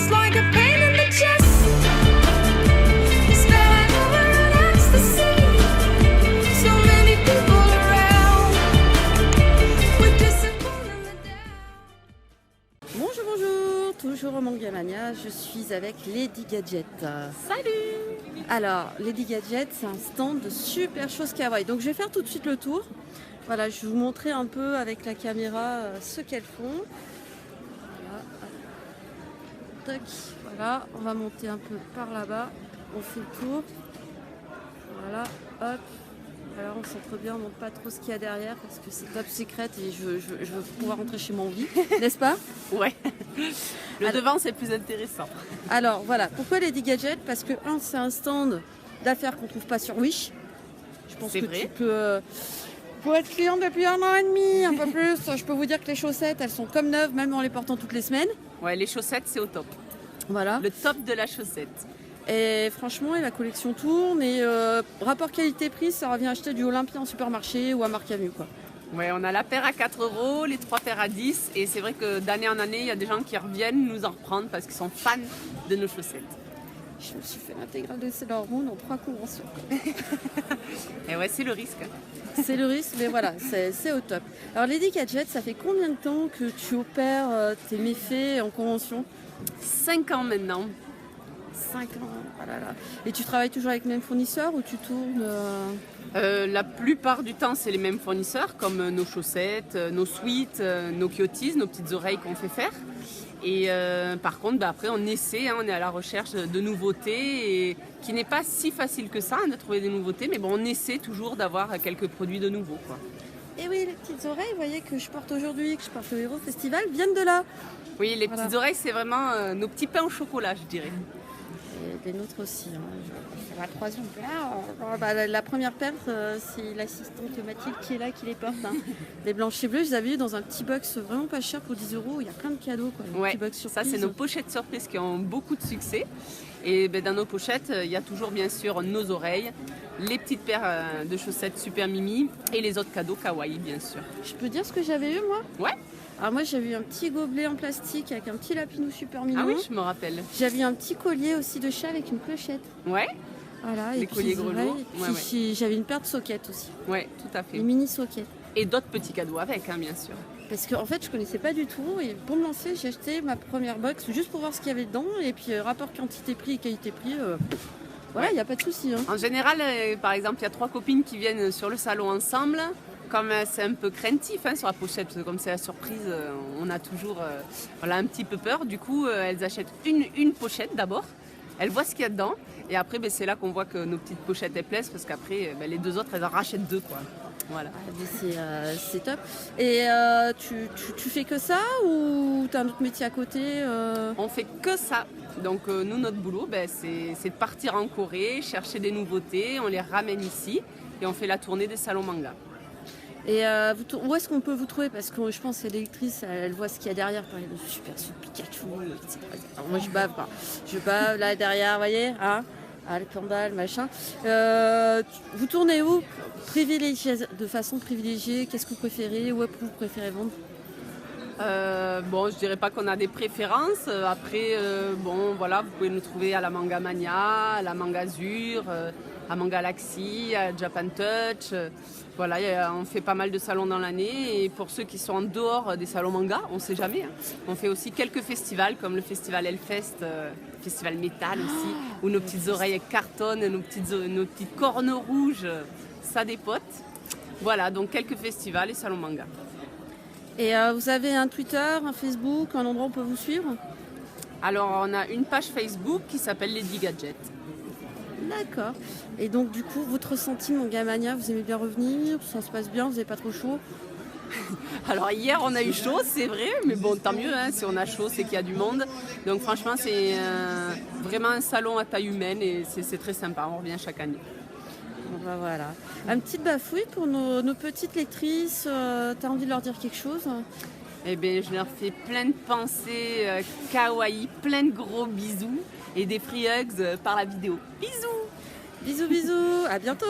just like a pain in the chest. Spilling over in ecstasy. So many people around with disappointment in the down. Bonjour, bonjour, toujours au Manga Mania, je suis avec Lady Gadget. Salut! Alors, Lady Gadget, c'est un stand de super choses kawaii. Donc, je vais faire tout de suite le tour. Voilà, je vais vous montrer un peu avec la caméra ce qu'elles font. Voilà. Tac, voilà, on va monter un peu par là-bas. On fait le tour. Voilà, hop. Alors, on s'entre bien, on ne montre pas trop ce qu'il y a derrière parce que c'est top secret et je veux pouvoir rentrer chez moi en vie, n'est-ce pas? Ouais. Le devant, c'est plus intéressant. Alors voilà, pourquoi Lady Gadget? Parce que c'est un stand d'affaires qu'on ne trouve pas sur Wish. Je pense C'est que vrai. tu peux, pour être client depuis 1 an et demi, un peu plus, je peux vous dire que les chaussettes, elles sont comme neuves, même en les portant toutes les semaines. Ouais, les chaussettes, c'est au top. Voilà. Le top de la chaussette. Et franchement, la collection tourne et rapport qualité-prix, ça revient à acheter du Olympia en supermarché ou à Marcamu, quoi. Ouais, on a la paire à 4 €, les 3 paires à 10. Et c'est vrai que d'année en année, il y a des gens qui reviennent nous en reprendre parce qu'ils sont fans de nos chaussettes. Je me suis fait l'intégrale de Sailor Moon en 3 conventions. Et ouais, c'est le risque. C'est le risque, mais voilà, c'est au top. Alors Lady Gadget, ça fait combien de temps que tu opères tes méfaits en convention? 5 ans maintenant. 5 ans, oh là là. Et tu travailles toujours avec les mêmes fournisseurs ou tu tournes La plupart du temps, c'est les mêmes fournisseurs, comme nos chaussettes, nos sweats, nos kyotis, nos petites oreilles qu'on fait faire. Et par contre, après, on essaie, on est à la recherche de nouveautés, et qui n'est pas si facile que ça de trouver des nouveautés, mais bon, on essaie toujours d'avoir quelques produits de nouveau, quoi. Et oui, les petites oreilles, vous voyez, que je porte aujourd'hui, que je porte au Hero Festival, viennent de là. Oui, les Voilà. petites oreilles, c'est vraiment nos petits pains au chocolat, je dirais. Et les nôtres aussi. C'est la troisième paire. La première paire, c'est l'assistante Mathilde qui est là, qui les porte. Les blanches et bleues, je les avais eues dans un petit box vraiment pas cher pour 10 €. Il y a plein de cadeaux, quoi. Un Ouais, petit box ça surprise. c'est nos pochettes surprises qui ont beaucoup de succès. Et dans nos pochettes, il y a toujours bien sûr nos oreilles, les petites paires de chaussettes Super Mimi et les autres cadeaux kawaii bien sûr. Je peux dire ce que j'avais eu, moi? Ouais. Alors moi, j'avais eu un petit gobelet en plastique avec un petit lapinou super mignon. Ah oui, je me rappelle. J'avais eu un petit collier aussi de chat avec une clochette. Ouais, Voilà, Des et puis colliers les grelots. oreilles. Et Ouais, puis j'avais une paire de sockets aussi, ouais, tout à fait. des mini sockets. Et d'autres petits cadeaux avec, bien sûr. Parce qu'en fait, je connaissais pas du tout. Et pour me lancer, j'ai acheté ma première box juste pour voir ce qu'il y avait dedans. Et puis rapport quantité-prix et qualité-prix, voilà, il n'y a pas de souci. En général, par exemple, il y a 3 copines qui viennent sur le salon ensemble. Comme c'est un peu craintif sur la pochette, parce que comme c'est la surprise, on a toujours un petit peu peur. Du coup, elles achètent une pochette d'abord. Elles voient ce qu'il y a dedans. Et après, c'est là qu'on voit que nos petites pochettes elles plaisent, parce qu'après, les 2 autres, elles en rachètent 2, quoi. Voilà. Ah, mais c'est top. Et tu fais que ça ou tu as un autre métier à côté On fait que ça. Donc nous, notre boulot, c'est de partir en Corée, chercher des nouveautés, on les ramène ici et on fait la tournée des salons manga. Et où est-ce qu'on peut vous trouver? Parce que je pense que l'électrice, elle voit ce qu'il y a derrière. Par exemple, super sous Pikachu. Alors, moi, je bave, quoi. Je bave là derrière, vous voyez, hein, le pandal, machin. Vous tournez où? De façon privilégiée, qu'est-ce que vous préférez? Où est-ce que vous préférez vendre? Bon, je dirais pas qu'on a des préférences. Après, voilà, vous pouvez nous trouver à la Manga Mania, à la Manga Azur, à Manga Galaxy, à Japan Touch. Voilà, on fait pas mal de salons dans l'année. Et pour ceux qui sont en dehors des salons manga, on sait jamais. On fait aussi quelques festivals, comme le festival Hellfest, festival métal aussi, où nos petites oreilles cartonnent, nos petites cornes rouges, ça dépote. Voilà, donc quelques festivals et salons manga. Et vous avez un Twitter, un Facebook, un endroit où on peut vous suivre? Alors, on a une page Facebook qui s'appelle Lady Gadget. D'accord. Et donc, du coup, votre ressenti, Manga Mania, vous aimez bien revenir? Ça se passe bien? Vous n'avez pas trop chaud? Alors hier on a eu chaud, c'est vrai, mais bon tant mieux, si on a chaud c'est qu'il y a du monde. Donc franchement c'est vraiment un salon à taille humaine et c'est très sympa, on revient chaque année. Bon, bah, voilà. Un petit bafouille pour nos petites lectrices. T'as envie de leur dire quelque chose? Eh bien je leur fais plein de pensées kawaii, plein de gros bisous et des free hugs par la vidéo. Bisous! Bisous, bisous, à bientôt!